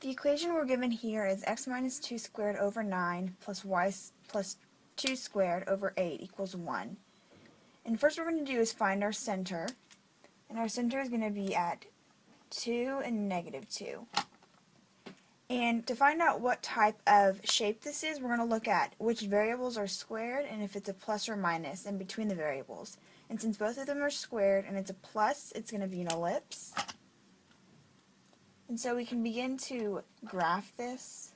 The equation we're given here is x minus 2 squared over 9 plus y plus 2 squared over 8 equals 1. And first what we're going to do is find our center. And our center is going to be at 2 and negative 2. And to find out what type of shape this is, we're going to look at which variables are squared and if it's a plus or minus in between the variables. And since both of them are squared and it's a plus, it's going to be an ellipse. And so we can begin to graph this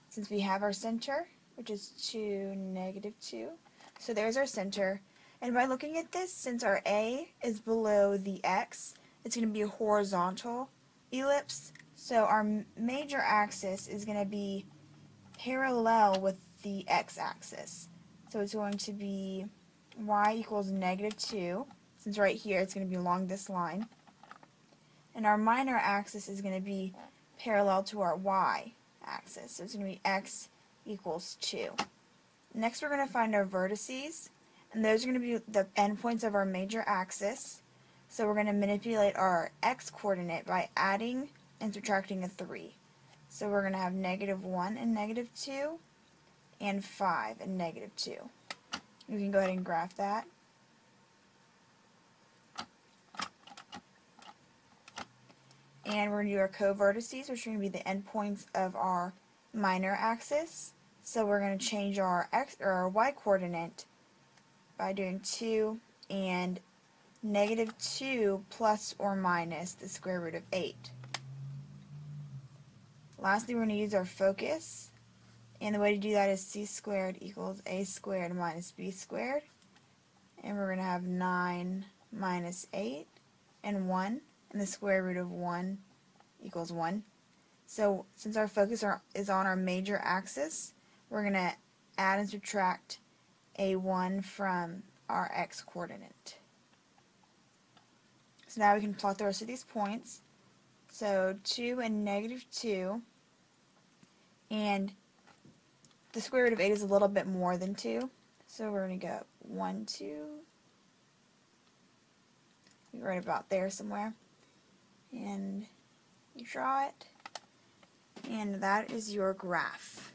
since we have our center, which is 2, negative 2. So there's our center. And by looking at this, since our A is below the X, it's going to be a horizontal ellipse. So our major axis is going to be parallel with the x-axis. So it's going to be y equals negative 2, since right here it's going to be along this line. And our minor axis is going to be parallel to our y-axis. So it's going to be x equals 2. Next we're going to find our vertices, and those are going to be the endpoints of our major axis. So we're going to manipulate our x-coordinate by adding and subtracting a 3. So we're going to have negative 1 and negative 2, and 5 and negative 2. We can go ahead and graph that. And we're going to do our co-vertices, which are going to be the endpoints of our minor axis. So we're going to change our x or our y-coordinate by doing 2 and negative 2 plus or minus the square root of 8. Lastly, we're going to use our focus, and the way to do that is c squared equals a squared minus b squared, and we're going to have 9 minus 8 and 1, and the square root of 1 equals 1. So since our focus is on our major axis, we're going to add and subtract a 1 from our x-coordinate. So now we can plot the rest of these points. So 2 and negative 2, and the square root of 8 is a little bit more than 2, so we're going to go 1, 2, right about there somewhere, and you draw it, and that is your graph.